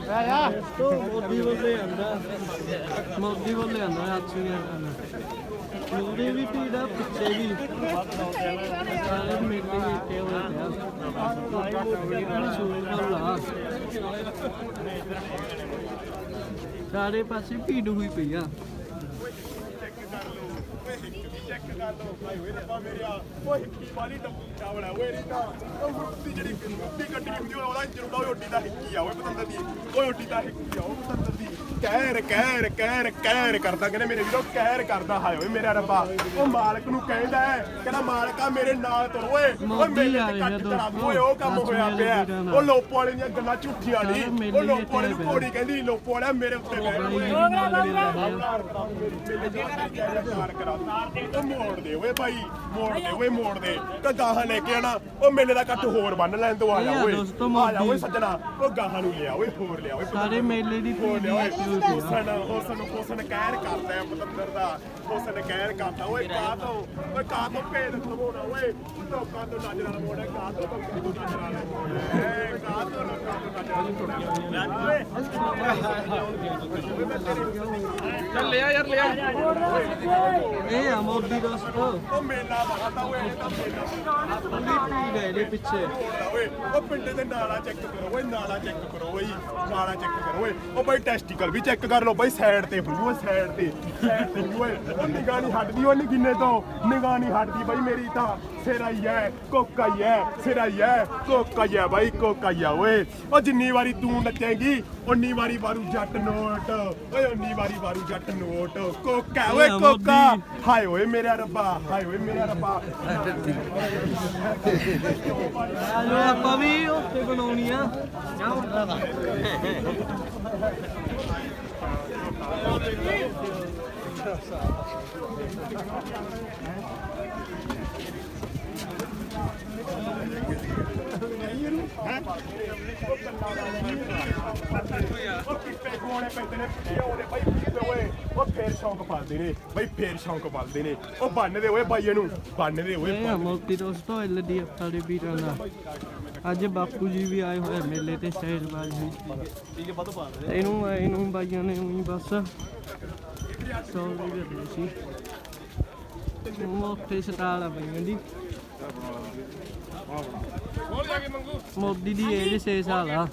तो मोदी बोले आंदा अच्छी मेरे भी भीड़ आ पिछे भी सारे मेले इकट्ठे हुए सारे पासे भीड़ हुई पई आ चेक कर लो भाई वे रब्बा मेरिया ओए हिक्की वाली डब्बी चावल है ओए रीता ओ मुक्ति जड़ी मुक्ति कट्टी हुंदी ओए ओदा जरूर ओए ओटी दा हिक्की आ ओए पतंदर दी ओए ओटी दा हिक्की आ ओए पतंदर दी ਕਹਿਰ ਕਰਦਾ ਕਹਿੰਦੇ ਮੇਰੇ ਵੀਰੋ ਕਹਿਰ ਕਰਦਾ ਹਾਏ ਓਏ ਮੇਰਾ ਰੱਬਾ ਉਹ ਮਾਲਕ ਨੂੰ ਕਹਿੰਦਾ ਕਹਿੰਦਾ ਮਾਲਕਾ ਮੇਰੇ ਨਾਲ ਤੁਰ ਓਏ ਓਏ ਮੇਰੇ ਤੇ ਕੱਟ ਚੜਾ ਓਏ ਉਹ ਕੰਮ ਹੋਇਆ ਪਿਆ ਉਹ ਲੋਪੋ ਵਾਲੇ ਦੀਆਂ ਗੱਲਾਂ ਝੂਠੀਆਂ ਨਹੀਂ ਉਹ ਲੋਪੋ ਵਾਲੇ ਨੂੰ ਘੋੜੀ ਕਹਿੰਦੀ ਲੋਪੋ ਵਾਲਿਆ ਮੇਰੇ ਉੱਤੇ ਬੈਠ ਉਹ ਮੋੜ ਦੇ ਓਏ ਭਾਈ ਮੋੜ ਦੇ ਤੇ ਗਾਹਾਂ ਲੈ ਕੇ ਆਣਾ ਉਹ ਮੇਲੇ ਦਾ ਕੱਟ ਹੋਰ ਬੰਨ ਲੈਣ ਤੋਂ ਆ ਜਾ ਓਏ ਸੱਜਣਾ ਉਹ ਗਾਹਾਂ ਨੂੰ ਲਿਆ ਓਏ ਹੋਰ ਲਿਆ ਓਏ ਸਾਰੇ ਮੇਲੇ ਦੀ ਹੋਰ ਲਿਆ ਓਏ ਹੁਸਨ ਕਹਿਰ ਕਰਦਾ ਹੈ ਪਤੰਦਰ ਦਾ ਹੁਸਨ ਕਹਿਰ ਕਰਦਾ ਓਏ ਕਾਹ ਤੋਂ ਭੇਦ ਲਵਾਉਣਾ ਓਏ ਲੋਕਾਂ ਤੋਂ ਨਜ਼ਰਾਂ ਲਵਾਉਣਾ ਕਾਹ ਤੋਂ ਨਜ਼ਰਾਂ ਲਵਾਉਣਾ ਕਾਹ ਤੋਂ ਲੋਕਾਂ ਤੋਂ ਨਜ਼ਰਾਂ ਚੱਲ ਲਿਆ ਯਾਰ ਲਿਆ ਇਹ ਆ ਮੋਦੀ ਦੋਸਤੋ ਉਹ ਮੇਲਾ ਬਗਾਤਾ ਓਏ ਇਹ ਤਾਂ ਮੇਲਾ ਪੂਰੀ ਭੀੜ ਹੈ ਇਹਦੇ ਪਿੱਛੇ ਓਏ ਉਹ ਪਿੰਡੇ ਦੇ ਨਾਲਾ ਚੈੱਕ ਕਰੋ ਓਏ ਨਾਲਾ ਚੈੱਕ ਕਰੋ ਓਏ ਨਾਲਾ ਚੈੱਕ ਕਰੋ ਓਏ ਉਹ ਬਾਈ ਟੈਸਟੀਕਲ ਵੀ ਚੈੱਕ ਕਰ ਲਓ ਬਾਈ ਸਾਈਡ ਤੇ ਬਲੂ ਸਾਈਡ ਤੇ ਓਏ ਉਹ ਨਿਗਾਹ ਨਹੀਂ ਹਟਦੀ ਉਹ ਨਗਿੰਨੇ ਤੋਂ ਨਿਗਾਹ ਨਹੀਂ ਹਟਦੀ ਬਾਈ ਮੇਰੀ ਤਾਂ ਸਿਰਾ ਹੀ ਹੈ ਕੋਕਾ ਹੀ ਹੈ ਸਿਰਾ ਹੀ ਹੈ ਕੋਕਾ ਹੀ ਹੈ ਬਾਈ ਕੋਕਾ ਹੀ ਆ ਓਏ ਉਹ ਜਿੰਨੀ ਵਾਰੀ ਤੂੰ ਨੱਚੇਂਗੀ ਉਨੀ ਵਾਰੀ ਵਾਰੂ ਜੱਟ ਨੋਟ ਓਏ ਉਨੀ ਵਾਰੀ ਵਾਰੂ ਜੱਟ ਨੋਟ ਕੋਕਾ ਓਏ ਕੋਕਾ ਹਾਏ ਓਏ ਮੇਰਾ ਰੱਬਾ ਹਾਏ ਓਏ ਮੇਰਾ ਰੱਬਾ ਆਜੋ ਆਪਾਂ ਵੀ ਉੱਥੇ ਬਣਾਉਣੀ ਆ ਉਹ ਫੇਰ ਸ਼ੌਂਕ ਪਾਲਦੇ ਨੇ ਬਈ ਫੇਰ ਸ਼ੌਂਕ ਪਾਲਦੇ ਨੇ ਉਹ ਬੰਨਦੇ ਓਏ ਬਾਈ ਇਹਨੂੰ ਬੰਨਦੇ ਓਏ ਮੋਦੀ ਦੋਸਤੋ LDF ਵਾਲੇ ਵੀਰਾਂ ਦਾ ਅੱਜ ਬਾਪੂ ਜੀ ਵੀ ਆਏ ਹੋਏ ਮੇਲੇ ਤੇ ਸ਼ਹਿਰਬਾਜ਼ ਹੋਈ ਇਹਨੂੰ ਬਾਈਆਂ ਨੇ ਉਹੀ ਬਸ ਸੌਲ ਵੀ ਕਰਦੇ ਸੀ ਉੱਥੇ ਸਟਾਲ ਆ ਬਈਆਂ ਦੀ ਮੋਦੀ ਦੀ ਏਜ 6 ਸਾਲ ਆ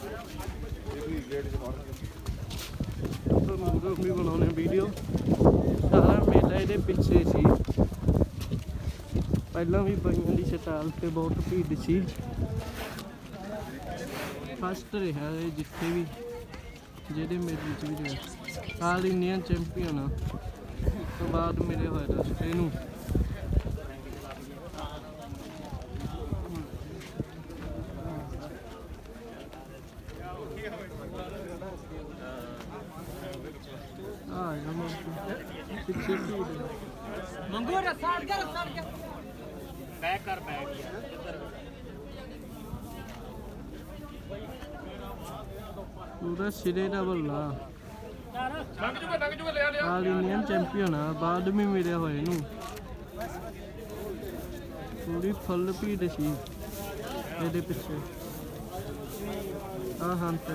ਵੀ ਬਣਾਉਣੇ ਵੀਡੀਓ ਸਾਰਾ ਮੇਲਾ ਇਹਦੇ ਪਿੱਛੇ ਸੀ ਪਹਿਲਾਂ ਵੀ ਬਈਆਂ ਦੀ ਸਟਾਲ ਤੇ ਬਹੁਤ ਭੀੜ ਸੀ ਫਸਟ ਰਿਹਾ ਇਹ ਜਿੱਥੇ ਵੀ ਜਿਹੜੇ ਮੇਲੇ 'ਚ ਵੀ ਰਿਹਾ ਆਲ ਇੰਡੀਅਨ ਚੈਂਪੀਅਨ ਆ ਤੋਂ ਬਾਅਦ ਮਿਲੇ ਹੋਏ ਰਸਤੇ ਇਹਨੂੰ ਪਿੱਛੇ ਮੰਗੋ ਰਸਾੜ ਕਰ ਬੈਕ ਕਰ ਪੂਰਾ ਸਿਰੇ ਦਾ ਬੱਲਾ ਆਲ ਇੰਡੀਅਨ ਚੈਂਪੀਅਨ ਆ ਬਾਅਦ ਵੀ ਮਿਲਿਆ ਹੋਇਆ ਇਹਨੂੰ ਪੂਰੀ ਫੁੱਲ ਭੀੜ ਸੀ ਇਹਦੇ ਪਿੱਛੇ ਆ ਹਾਂ ਤੇ